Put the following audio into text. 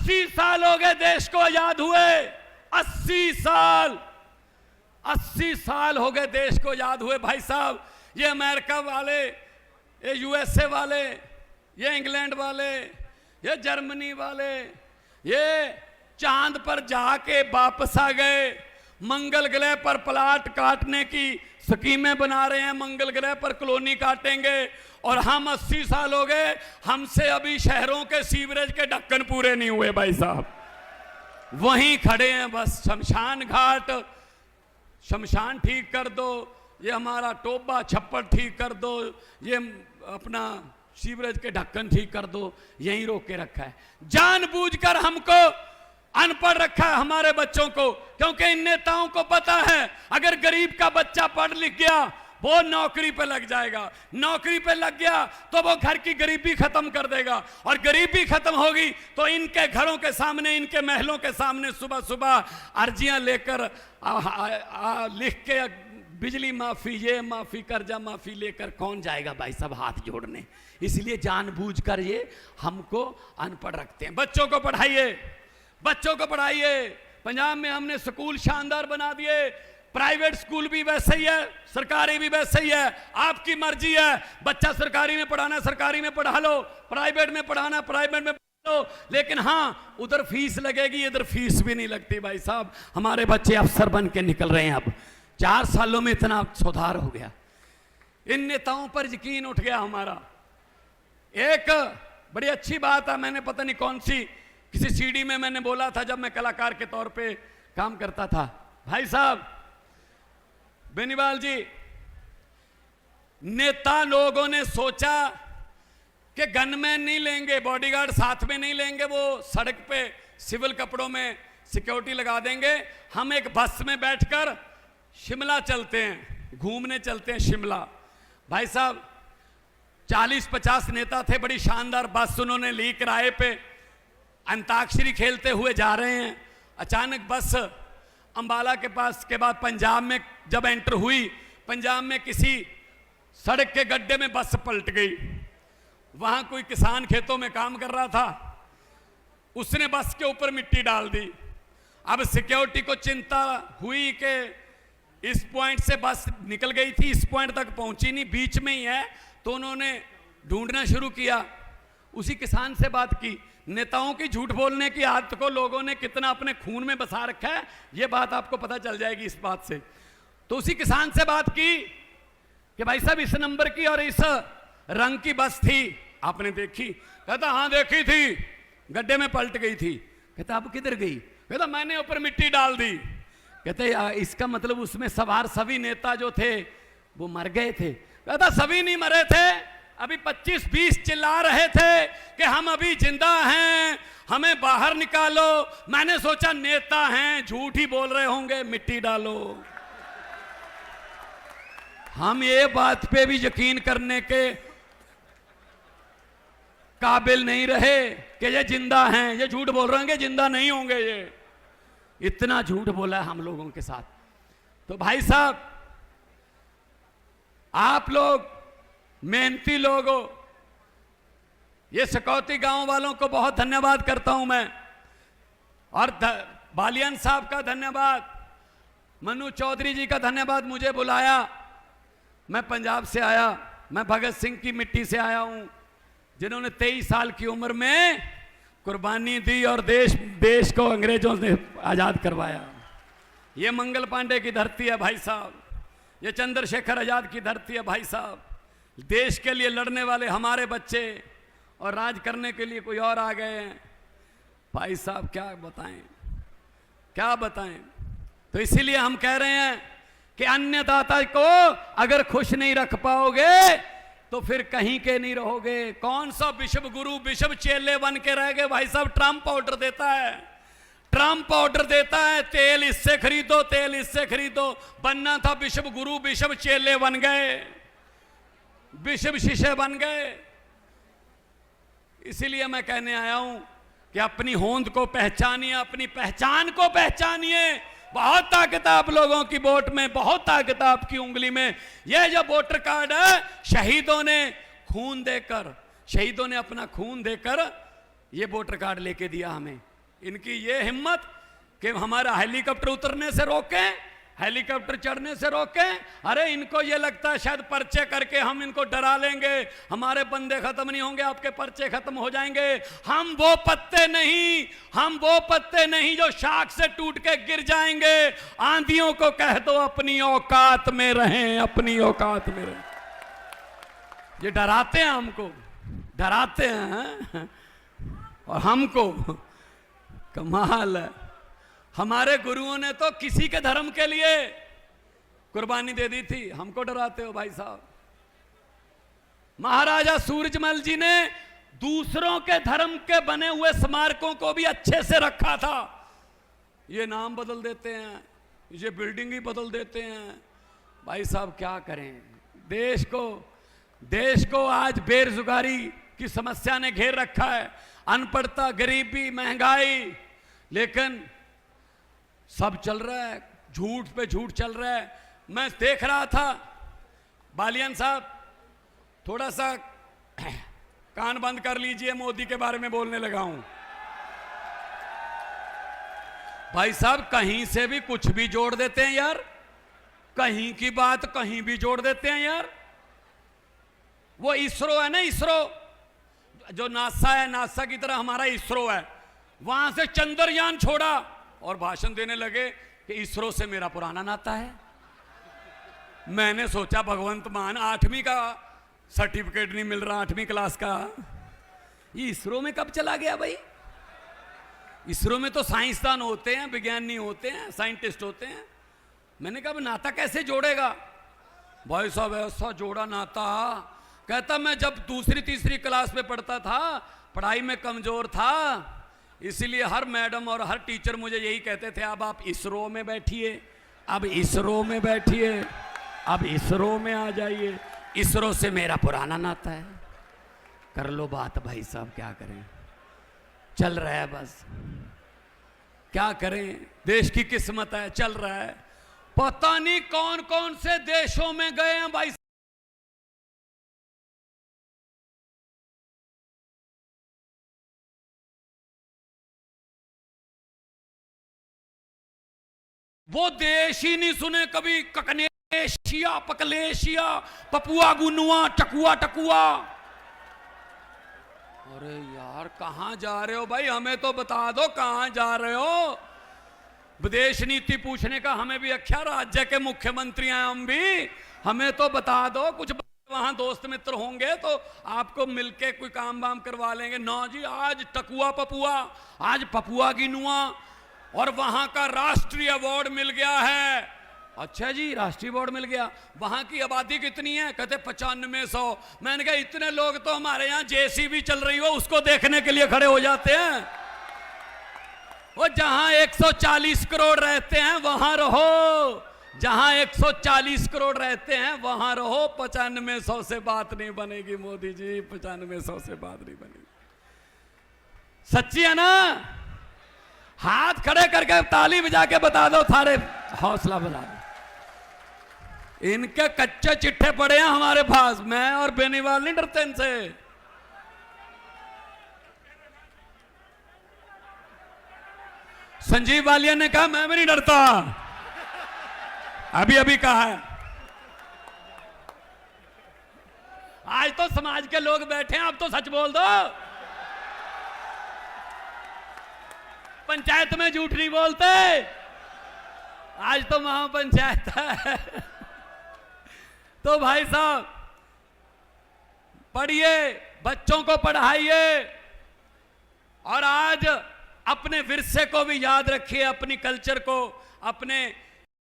80 साल हो गए देश को आजाद हुए, 80 साल, 80 साल हो गए देश को आजाद हुए भाई साहब। ये अमेरिका वाले, ये यूएसए वाले, ये इंग्लैंड वाले, ये जर्मनी वाले, ये चांद पर जाके वापस आ गए, मंगल ग्रह पर प्लाट काटने की स्कीमें बना रहे हैं, मंगल ग्रह पर कॉलोनी काटेंगे, और हम 80 साल हो गए, हमसे अभी शहरों के सीवरेज के ढक्कन पूरे नहीं हुए भाई साहब। वहीं खड़े हैं बस, शमशान घाट, शमशान ठीक कर दो, ये हमारा टोबा छप्पर ठीक कर दो, ये अपना सीवरेज के ढक्कन ठीक कर दो, यहीं रोक के रखा है। जानबूझकर हमको अनपढ़ रखा है हमारे बच्चों को, क्योंकि इन नेताओं को पता है अगर गरीब का बच्चा पढ़ लिख गया वो नौकरी पे लग जाएगा, नौकरी पे लग गया तो वो घर की गरीबी खत्म कर देगा, और गरीबी खत्म होगी तो इनके घरों के सामने, इनके महलों के सामने सुबह सुबह अर्जियां लेकर लिख के बिजली माफी, ये माफी, कर्जा माफी लेकर कौन जाएगा भाई साहब हाथ जोड़ने। इसलिए जानबूझकर ये हमको अनपढ़ रखते हैं। बच्चों को पढ़ाइए, बच्चों को पढ़ाइए। पंजाब में हमने स्कूल शानदार बना दिए, प्राइवेट स्कूल भी वैसे ही है, सरकारी भी वैसे ही है, आपकी मर्जी है। बच्चा सरकारी में पढ़ाना सरकारी में पढ़ा लो, प्राइवेट में पढ़ाना प्राइवेट में पढ़ा लो, लेकिन हाँ उधर फीस लगेगी, इधर फीस भी नहीं लगती भाई साहब। हमारे बच्चे अफसर बन के निकल रहे हैं, अब 4 सालों में इतना सुधार हो गया। इन नेताओं पर यकीन उठ गया हमारा। एक बड़ी अच्छी बात है, मैंने पता नहीं कौन सी किसी सीडी में मैंने बोला था जब मैं कलाकार के तौर पे काम करता था, भाई साहब बेनीवाल जी, नेता लोगों ने सोचा कि गनमैन नहीं लेंगे, बॉडीगार्ड साथ में नहीं लेंगे, वो सड़क पे सिविल कपड़ों में सिक्योरिटी लगा देंगे, हम एक बस में बैठकर शिमला चलते हैं, घूमने चलते हैं शिमला। भाई साहब 40-50 नेता थे, बड़ी शानदार बस उन्होंने ली किराए पे, अंताक्षरी खेलते हुए जा रहे हैं। अचानक बस अंबाला के पास के बाद पंजाब में जब एंटर हुई, पंजाब में किसी सड़क के गड्ढे में बस पलट गई। वहां कोई किसान खेतों में काम कर रहा था, उसने बस के ऊपर मिट्टी डाल दी। अब सिक्योरिटी को चिंता हुई कि इस पॉइंट से बस निकल गई थी, इस पॉइंट तक पहुंची नहीं, बीच में ही है, तो उन्होंने ढूंढना शुरू किया। उसी किसान से बात की। नेताओं की झूठ बोलने की आदत को लोगों ने कितना अपने खून में बसा रखा है, ये बात आपको पता चल जाएगी इस बात से। तो उसी किसान से बात की कि भाई साहब इस नंबर की और इस रंग की बस थी, आपने देखी? कहता हाँ देखी थी, गड्ढे में पलट गई थी। कहता अब किधर गई? कहता मैंने ऊपर मिट्टी डाल दी। कहते इसका मतलब उसमें सवार सभी नेता जो थे वो मर गए थे। कहता सभी नहीं मरे थे, अभी 25-20 चिल्ला रहे थे कि हम अभी जिंदा हैं, हमें बाहर निकालो। मैंने सोचा नेता हैं, झूठ ही बोल रहे होंगे, मिट्टी डालो। हम ये बात पे भी यकीन करने के काबिल नहीं रहे कि ये जिंदा हैं, ये झूठ बोल रहे होंगे, जिंदा नहीं होंगे। ये इतना झूठ बोला है हम लोगों के साथ। तो भाई साहब आप लोग मेहनती लोग हो, ये सकौती गांव वालों को बहुत धन्यवाद करता हूं मैं, और बालियान साहब का धन्यवाद, मनु चौधरी जी का धन्यवाद। मुझे बुलाया, मैं पंजाब से आया, मैं भगत सिंह की मिट्टी से आया हूं, जिन्होंने 23 साल की उम्र में कुर्बानी दी और देश को अंग्रेजों ने आजाद करवाया। ये मंगल पांडे की धरती है भाई साहब, ये चंद्रशेखर आजाद की धरती है भाई साहब। देश के लिए लड़ने वाले हमारे बच्चे, और राज करने के लिए कोई और आ गए हैं भाई साहब। क्या बताएं, क्या बताएं। तो इसीलिए हम कह रहे हैं कि अन्नदाता को अगर खुश नहीं रख पाओगे तो फिर कहीं के नहीं रहोगे। कौन सा विश्व गुरु विश्व चेले बन के रह गए भाई साहब? ट्रम्प ऑर्डर देता है, ट्रम्प ऑर्डर देता है, तेल इससे खरीदो, तेल इससे खरीदो। बनना था विश्व गुरु, विश्व चेले बन गए, विश्व शिष्य बन गए। इसीलिए मैं कहने आया हूं कि अपनी होंद को पहचानिए, अपनी पहचान को पहचानिए। बहुत ताकत है आप लोगों की वोट में, बहुत ताकत है आपकी उंगली में। यह जो वोटर कार्ड है, शहीदों ने खून देकर, शहीदों ने अपना खून देकर ये वोटर कार्ड लेके दिया हमें। इनकी ये हिम्मत कि हमारा हेलीकॉप्टर उतरने से रोकें, हेलीकॉप्टर चढ़ने से रोकें। अरे इनको ये लगता है शायद पर्चे करके हम इनको डरा लेंगे, हमारे बंदे खत्म नहीं होंगे, आपके पर्चे खत्म हो जाएंगे। हम वो पत्ते नहीं जो शाख से टूट के गिर जाएंगे। आंधियों को कह दो अपनी औकात में रहें, अपनी औकात में रहें। ये डराते हैं हमको, डराते हैं और हमको। कमाल है। हमारे गुरुओं ने तो किसी के धर्म के लिए कुर्बानी दे दी थी, हमको डराते हो भाई साहब। महाराजा सूरजमल जी ने दूसरों के धर्म के बने हुए स्मारकों को भी अच्छे से रखा था। ये नाम बदल देते हैं, ये बिल्डिंग ही बदल देते हैं। भाई साहब क्या करें। देश को आज बेरोजगारी की समस्या ने घेर रखा है, अनपढ़ता, गरीबी, महंगाई, लेकिन सब चल रहा है, झूठ पे झूठ चल रहा है। मैं देख रहा था बालियान साहब, थोड़ा सा कान बंद कर लीजिए, मोदी के बारे में बोलने लगा हूं। भाई साहब कहीं से भी कुछ भी जोड़ देते हैं यार, कहीं की बात कहीं भी जोड़ देते हैं यार। वो इसरो है ना, इसरो जो नासा है, नासा की तरह हमारा इसरो है, वहां से चंद्रयान छोड़ा और भाषण देने लगे कि इसरो से मेरा पुराना नाता है। मैंने सोचा भगवंत मान, 8वीं का सर्टिफिकेट नहीं मिल रहा, 8वीं क्लास का, ये इसरो में कब चला गया भाई। इसरो में तो साइंसदान होते हैं, विज्ञानी होते हैं, साइंटिस्ट होते हैं। मैंने कहा नाता कैसे जोड़ेगा। भाई साहब ऐसा जोड़ा नाता, कहता मैं जब दूसरी तीसरी क्लास में पढ़ता था, पढ़ाई में कमजोर था, इसीलिए हर मैडम और हर टीचर मुझे यही कहते थे, अब आप इसरो में बैठिए, अब इसरो में बैठिए, अब इसरो में आ जाइए। इसरो से मेरा पुराना नाता है। कर लो बात भाई साहब, क्या करें, चल रहा है बस, क्या करें, देश की किस्मत है, चल रहा है। पता नहीं कौन कौन से देशों में गए हैं भाई। वो देश ही नहीं सुने कभी, ककनेशिया, पकलेशिया, पपुआ गुनुआ, टकुआ टकुआ। अरे यार कहां जा रहे हो भाई, हमें तो बता दो कहां जा रहे हो। विदेश नीति पूछने का हमें भी अख्या, राज्य के मुख्यमंत्री हैं हम भी, हमें तो बता दो। कुछ वहां दोस्त मित्र होंगे तो आपको मिलके कोई काम वाम करवा लेंगे। ना जी, आज टकुआ पपुआ, आज पपुआ गिनुआ, और वहां का राष्ट्रीय अवार्ड मिल गया है। अच्छा जी, राष्ट्रीय अवार्ड मिल गया। वहां की आबादी कितनी है, कहते 9500। मैंने कहा इतने लोग तो हमारे यहाँ जेसीबी चल रही हो उसको देखने के लिए खड़े हो जाते हैं। वो जहां 140 करोड़ रहते हैं वहां रहो, जहां 140 करोड़ रहते हैं वहां रहो। 9500 से बात नहीं बनेगी मोदी जी, 9500 से बात नहीं बनेगी। सच्ची है ना। हाथ खड़े करके ताली बजा के बता दो, थारे हौसला बना दो। इनके कच्चे चिट्ठे पड़े हैं हमारे पास, मैं और बेनीवाल नहीं डरते इनसे। संजीव वालिया ने कहा मैं भी नहीं डरता, अभी अभी कहा है। आज तो समाज के लोग बैठे हैं, अब तो सच बोल दो। पंचायत में झूठ नहीं बोलते, आज तो महापंचायत है। तो भाई साहब पढ़िए, बच्चों को पढ़ाइए, और आज अपने विरसे को भी याद रखिए, अपनी कल्चर को, अपने